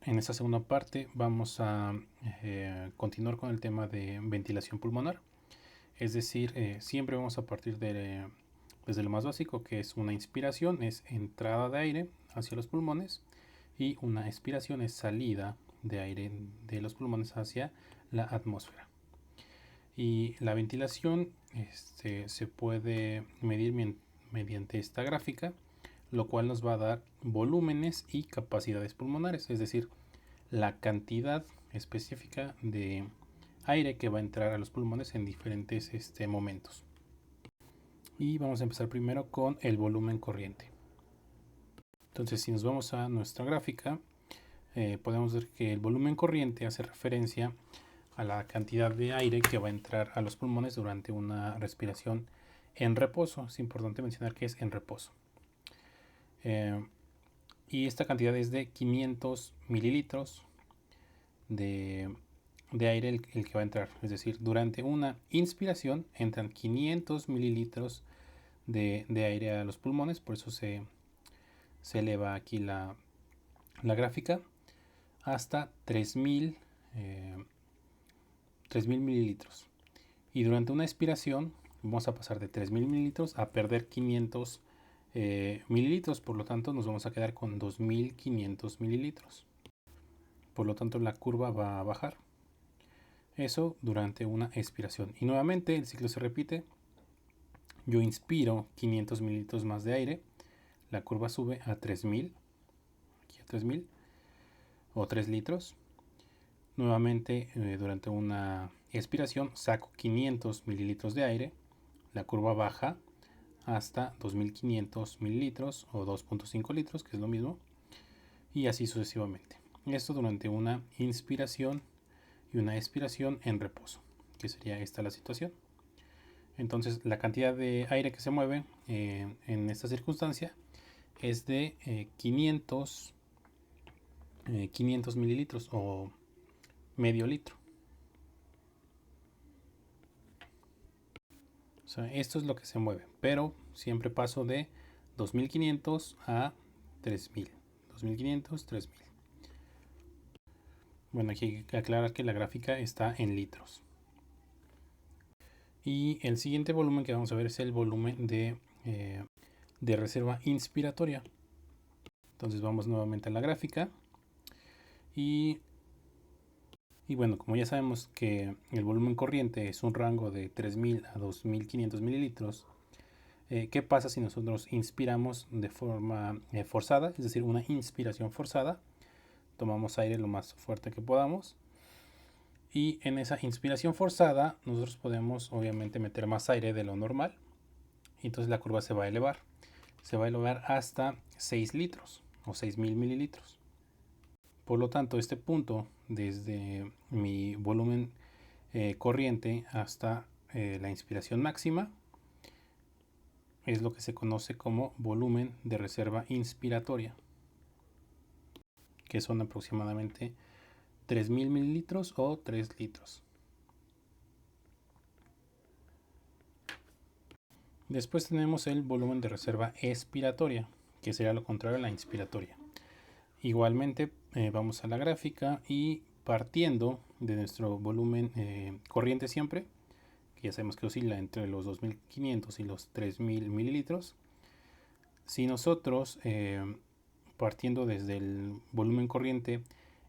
En esta segunda parte vamos a continuar con el tema de ventilación pulmonar. Es decir, siempre vamos a partir desde lo más básico, que es una inspiración, es entrada de aire hacia los pulmones, y una expiración es salida de aire de los pulmones hacia la atmósfera. Y la ventilación se puede medir mediante esta gráfica, lo cual nos va a dar volúmenes y capacidades pulmonares, es decir, la cantidad específica de aire que va a entrar a los pulmones en diferentes momentos. Y vamos a empezar primero con el volumen corriente. Entonces, si nos vamos a nuestra gráfica, podemos ver que el volumen corriente hace referencia a la cantidad de aire que va a entrar a los pulmones durante una respiración en reposo. Es importante mencionar que es en reposo. Y esta cantidad es de 500 mililitros de aire el que va a entrar. Es decir, durante una inspiración entran 500 mililitros de aire a los pulmones. Por eso se eleva aquí la gráfica hasta 3000 mililitros. Y durante una expiración vamos a pasar de 3000 mililitros a perder 500 mililitros. Por lo tanto, nos vamos a quedar con 2500 mililitros. Por lo tanto, la curva va a bajar. Eso durante una expiración. Y nuevamente el ciclo se repite. Yo inspiro 500 mililitros más de aire. La curva sube a 3000. Aquí a 3000. O 3 litros. Nuevamente durante una expiración saco 500 mililitros de aire. La curva baja hasta 2500 mililitros o 2.5 litros, que es lo mismo. Y así sucesivamente. Esto durante una inspiración y una expiración en reposo, que sería esta la situación. Entonces la cantidad de aire que se mueve en esta circunstancia es de 500 mililitros o medio litro. O sea, esto es lo que se mueve, pero siempre paso de 2500 a 3000. 2500, 3000. Bueno, aquí hay que aclarar que la gráfica está en litros. Y el siguiente volumen que vamos a ver es el volumen de reserva inspiratoria. Entonces vamos nuevamente a la gráfica. Y bueno, como ya sabemos que el volumen corriente es un rango de 3000 a 2500 mililitros, ¿qué pasa si nosotros inspiramos de forma forzada? Es decir, una inspiración forzada. Tomamos aire lo más fuerte que podamos. Y en esa inspiración forzada nosotros podemos obviamente meter más aire de lo normal. Y entonces la curva se va a elevar. Se va a elevar hasta 6 litros o 6000 mililitros. Por lo tanto, este punto, desde mi volumen corriente hasta la inspiración máxima, es lo que se conoce como volumen de reserva inspiratoria, que son aproximadamente 3000 mililitros o 3 litros. Después tenemos el volumen de reserva expiratoria, que sería lo contrario a la inspiratoria. Igualmente vamos a la gráfica y partiendo de nuestro volumen corriente siempre, que ya sabemos que oscila entre los 2500 y los 3000 mililitros, si nosotros partiendo desde el volumen corriente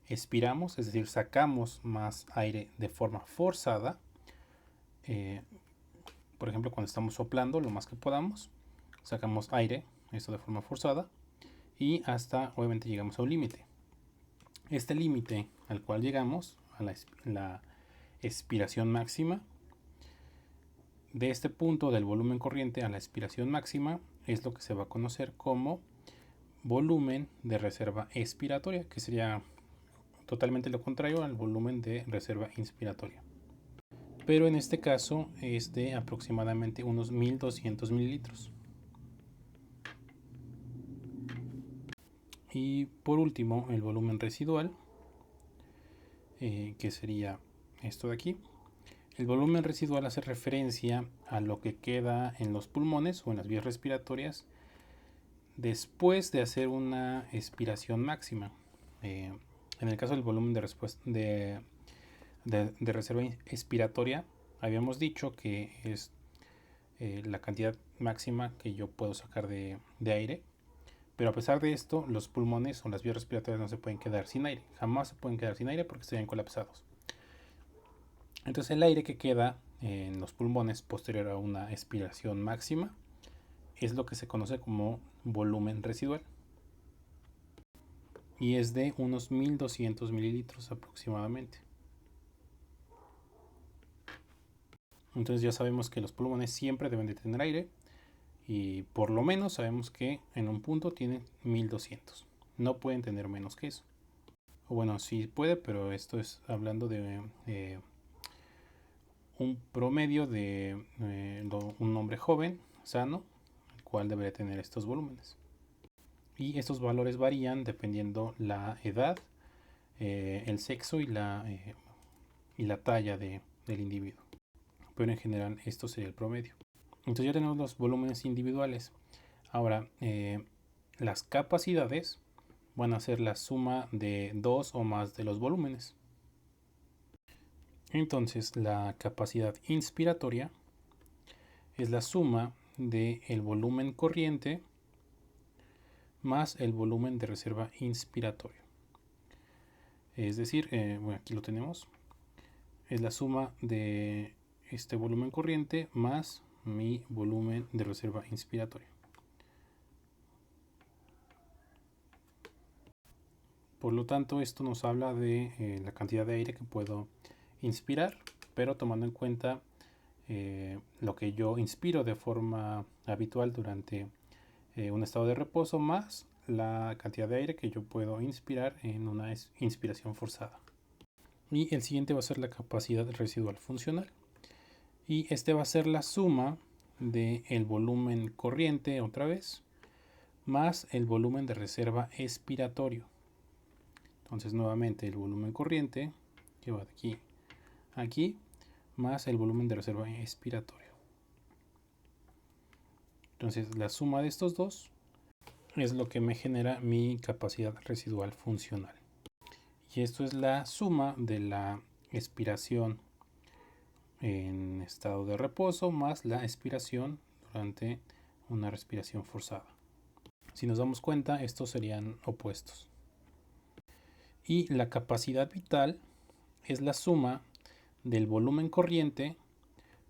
expiramos, es decir, sacamos más aire de forma forzada, por ejemplo cuando estamos soplando lo más que podamos, sacamos aire, esto de forma forzada, y hasta obviamente llegamos a un límite. Este límite al cual llegamos, a la expiración máxima, de este punto del volumen corriente a la expiración máxima, es lo que se va a conocer como volumen de reserva expiratoria, que sería totalmente lo contrario al volumen de reserva inspiratoria. Pero en este caso es de aproximadamente unos 1200 mililitros. Y por último, el volumen residual, que sería esto de aquí. El volumen residual hace referencia a lo que queda en los pulmones o en las vías respiratorias después de hacer una expiración máxima. En el caso del volumen de respuesta de reserva expiratoria, habíamos dicho que es la cantidad máxima que yo puedo sacar de aire, pero a pesar de esto, los pulmones o las vías respiratorias no se pueden quedar sin aire, jamás se pueden quedar sin aire porque estarían colapsados. Entonces el aire que queda en los pulmones posterior a una expiración máxima es lo que se conoce como volumen residual y es de unos 1200 mililitros aproximadamente. Entonces ya sabemos que los pulmones siempre deben de tener aire y por lo menos sabemos que en un punto tienen 1200. No pueden tener menos que eso. O bueno, sí puede, pero esto es hablando de un promedio de un hombre joven, sano, el cual debería tener estos volúmenes. Y estos valores varían dependiendo la edad, el sexo y la talla del individuo. Pero en general esto sería el promedio. Entonces ya tenemos los volúmenes individuales. Ahora, las capacidades van a ser la suma de dos o más de los volúmenes. Entonces la capacidad inspiratoria es la suma del volumen corriente más el volumen de reserva inspiratorio. Es decir, bueno, aquí lo tenemos. Es la suma de este volumen corriente más mi volumen de reserva inspiratoria. Por lo tanto, esto nos habla de la cantidad de aire que puedo inspirar, pero tomando en cuenta lo que yo inspiro de forma habitual durante un estado de reposo más la cantidad de aire que yo puedo inspirar en una inspiración forzada. Y el siguiente va a ser la capacidad residual funcional. Y este va a ser la suma del volumen corriente otra vez más el volumen de reserva expiratorio. Entonces nuevamente el volumen corriente que va de aquí a aquí más el volumen de reserva expiratorio. Entonces la suma de estos dos es lo que me genera mi capacidad residual funcional. Y esto es la suma de la expiración en estado de reposo más la expiración durante una respiración forzada. Si nos damos cuenta, estos serían opuestos. Y la capacidad vital es la suma del volumen corriente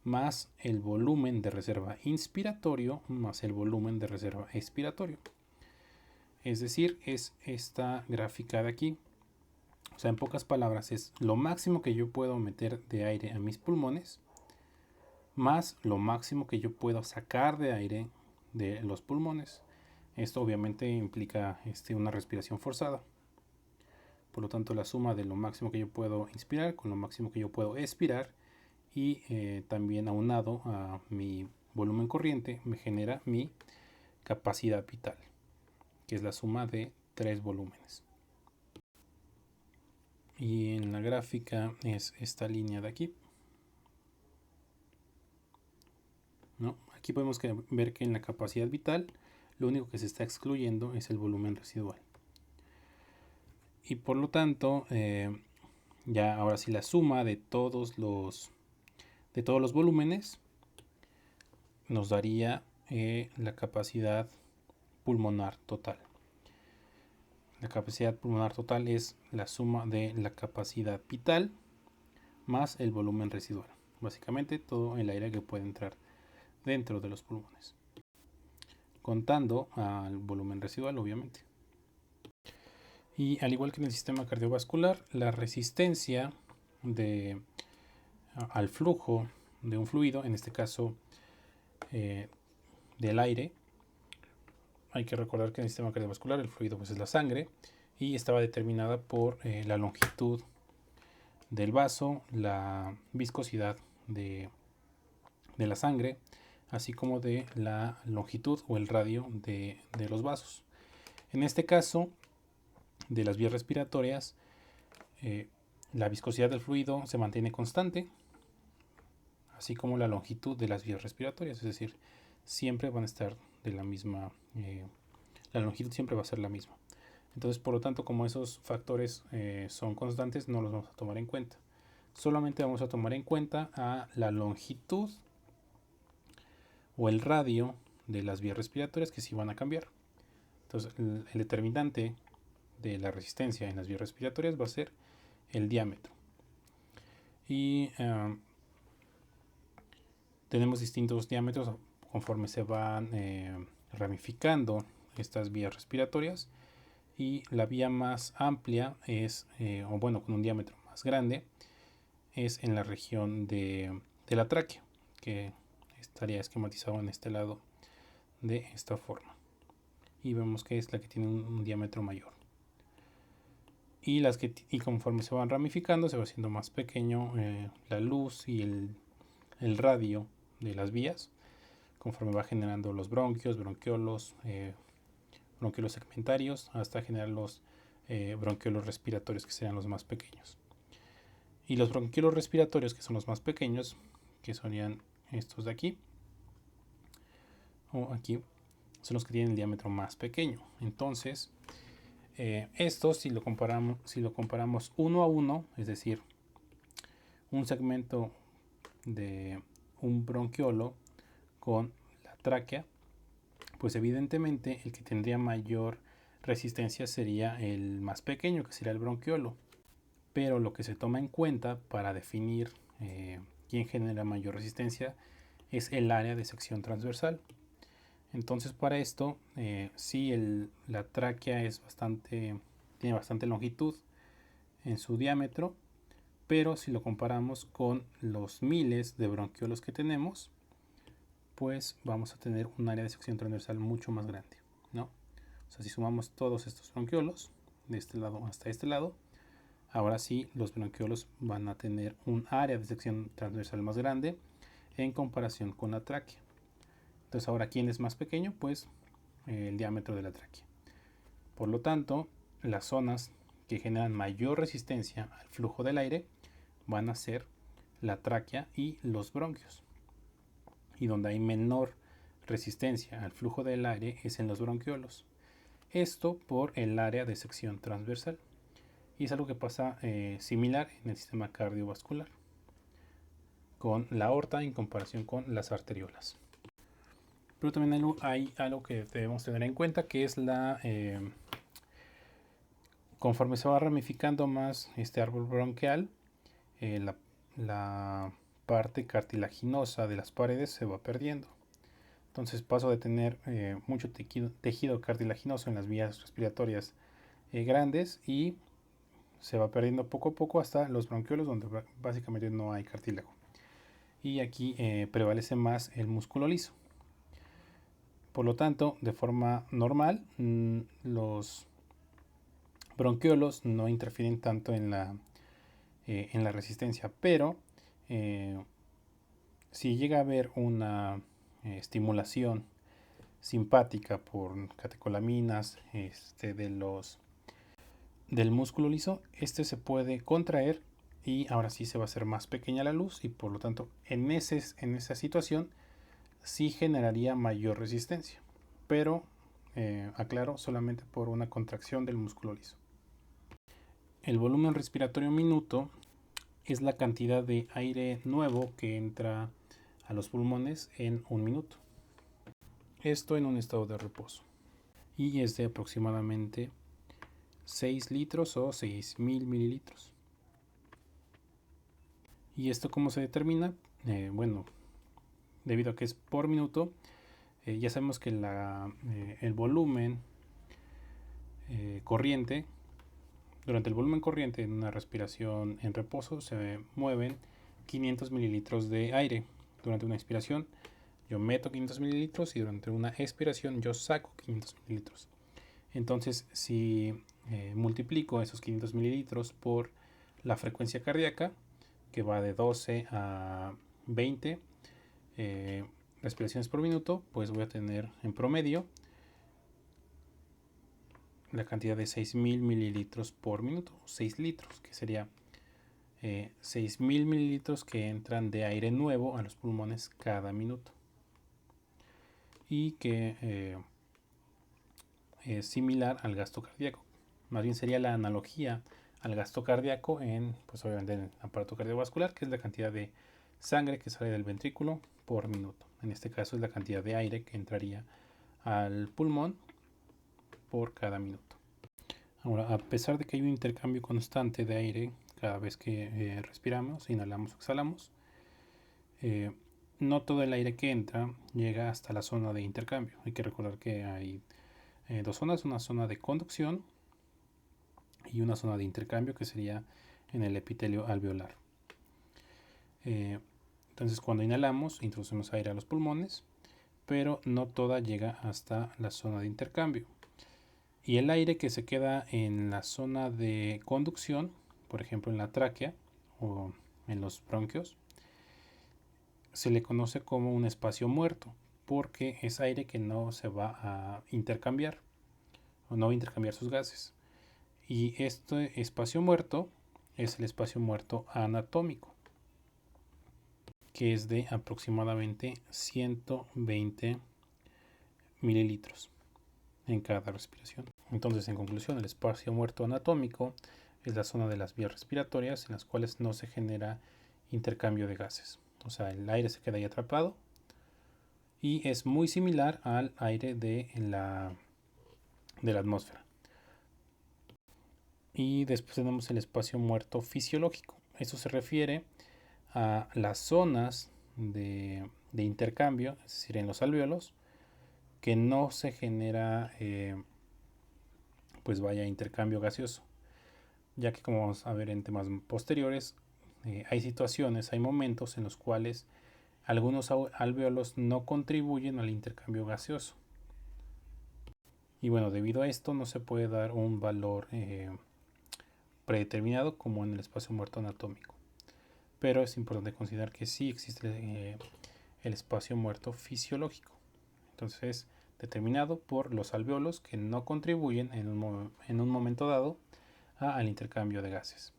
más el volumen de reserva inspiratorio más el volumen de reserva expiratorio. Es decir, es esta gráfica de aquí. O sea, en pocas palabras, es lo máximo que yo puedo meter de aire a mis pulmones más lo máximo que yo puedo sacar de aire de los pulmones. Esto obviamente implica una respiración forzada. Por lo tanto, la suma de lo máximo que yo puedo inspirar con lo máximo que yo puedo expirar y también aunado a mi volumen corriente me genera mi capacidad vital, que es la suma de tres volúmenes. Y en la gráfica es esta línea de aquí. ¿No? Aquí podemos ver que en la capacidad vital lo único que se está excluyendo es el volumen residual. Y por lo tanto, ya ahora sí la suma de todos los volúmenes nos daría la capacidad pulmonar total. La capacidad pulmonar total es la suma de la capacidad vital más el volumen residual. Básicamente todo el aire que puede entrar dentro de los pulmones, contando al volumen residual, obviamente. Y al igual que en el sistema cardiovascular, la resistencia al flujo de un fluido, en este caso del aire, hay que recordar que en el sistema cardiovascular el fluido pues, es la sangre y estaba determinada por la longitud del vaso, la viscosidad de la sangre, así como de la longitud o el radio de los vasos. En este caso, de las vías respiratorias, la viscosidad del fluido se mantiene constante, así como la longitud de las vías respiratorias, es decir, siempre van a estar de la misma, la longitud siempre va a ser la misma. Entonces, por lo tanto, como esos factores son constantes, no los vamos a tomar en cuenta. Solamente vamos a tomar en cuenta a la longitud o el radio de las vías respiratorias, que sí van a cambiar. Entonces, el determinante de la resistencia en las vías respiratorias va a ser el diámetro. Y tenemos distintos diámetros conforme se van ramificando estas vías respiratorias, y la vía más amplia es, o bueno, con un diámetro más grande, es en la región de la tráquea, que estaría esquematizado en este lado de esta forma, y vemos que es la que tiene un diámetro mayor. Y conforme se van ramificando se va haciendo más pequeño la luz y el radio de las vías, conforme va generando los bronquios, bronquiolos, bronquiolos segmentarios, hasta generar los bronquiolos respiratorios, que serían los más pequeños. Y los bronquiolos respiratorios, que son los más pequeños, que serían estos de aquí o aquí, son los que tienen el diámetro más pequeño. Entonces, estos, si lo comparamos uno a uno, es decir, un segmento de un bronquiolo con la tráquea, pues evidentemente el que tendría mayor resistencia sería el más pequeño, que sería el bronquiolo. Pero lo que se toma en cuenta para definir quién genera mayor resistencia es el área de sección transversal. Entonces, para esto, sí, la tráquea tiene bastante longitud en su diámetro, pero si lo comparamos con los miles de bronquiolos que tenemos, pues vamos a tener un área de sección transversal mucho más grande, ¿no? O sea, si sumamos todos estos bronquiolos de este lado hasta este lado, ahora sí los bronquiolos van a tener un área de sección transversal más grande en comparación con la tráquea. Entonces, ahora, ¿quién es más pequeño? Pues el diámetro de la tráquea. Por lo tanto, las zonas que generan mayor resistencia al flujo del aire van a ser la tráquea y los bronquios. Y donde hay menor resistencia al flujo del aire es en los bronquiolos. Esto por el área de sección transversal. Y es algo que pasa similar en el sistema cardiovascular, con la aorta en comparación con las arteriolas. Pero también hay algo que debemos tener en cuenta, que es conforme se va ramificando más este árbol bronquial, la parte cartilaginosa de las paredes se va perdiendo. Entonces paso de tener mucho tejido cartilaginoso en las vías respiratorias grandes, y se va perdiendo poco a poco hasta los bronquiolos, donde básicamente no hay cartílago. Y aquí prevalece más el músculo liso. Por lo tanto, de forma normal, los bronquiolos no interfieren tanto en la resistencia, pero si llega a haber una estimulación simpática por catecolaminas del músculo liso, este se puede contraer y ahora sí se va a hacer más pequeña la luz, y por lo tanto en esa situación sí generaría mayor resistencia, pero aclaro, solamente por una contracción del músculo liso. El volumen respiratorio minuto es la cantidad de aire nuevo que entra a los pulmones en un minuto. Esto en un estado de reposo. Y es de aproximadamente 6 litros o 6.000 mililitros. ¿Y esto cómo se determina? Bueno, debido a que es por minuto, ya sabemos que el volumen corriente, durante el volumen corriente en una respiración en reposo se mueven 500 mililitros de aire. Durante una inspiración yo meto 500 mililitros y durante una expiración yo saco 500 mililitros. Entonces, si multiplico esos 500 mililitros por la frecuencia cardíaca, que va de 12 a 20 respiraciones por minuto, pues voy a tener en promedio la cantidad de 6.000 mililitros por minuto, 6 litros, que sería 6.000 mililitros que entran de aire nuevo a los pulmones cada minuto, y que es similar al gasto cardíaco. más bien sería la analogía al gasto cardíaco en, pues obviamente en el aparato cardiovascular, que es la cantidad de sangre que sale del ventrículo por minuto. En este caso es la cantidad de aire que entraría al pulmón por cada minuto. Ahora, a pesar de que hay un intercambio constante de aire cada vez que respiramos, inhalamos o exhalamos, no todo el aire que entra llega hasta la zona de intercambio. Hay que recordar que hay dos zonas, una zona de conducción y una zona de intercambio que sería en el epitelio alveolar. Entonces cuando inhalamos introducimos aire a los pulmones, pero no toda llega hasta la zona de intercambio. Y el aire que se queda en la zona de conducción, por ejemplo en la tráquea o en los bronquios, se le conoce como un espacio muerto, porque es aire que no se va a intercambiar o no va a intercambiar sus gases. Y este espacio muerto es el espacio muerto anatómico, que es de aproximadamente 120 mililitros en cada respiración. Entonces, en conclusión, el espacio muerto anatómico es la zona de las vías respiratorias en las cuales no se genera intercambio de gases. O sea, el aire se queda ahí atrapado y es muy similar al aire de la atmósfera. Y después tenemos el espacio muerto fisiológico. Eso se refiere a las zonas de intercambio, es decir, en los alvéolos, que no se genera pues vaya intercambio gaseoso, ya que como vamos a ver en temas posteriores, hay situaciones, hay momentos en los cuales algunos alvéolos no contribuyen al intercambio gaseoso. Y bueno, debido a esto no se puede dar un valor predeterminado como en el espacio muerto anatómico. Pero es importante considerar que sí existe el espacio muerto fisiológico. Entonces, determinado por los alvéolos que no contribuyen en un momento dado al intercambio de gases.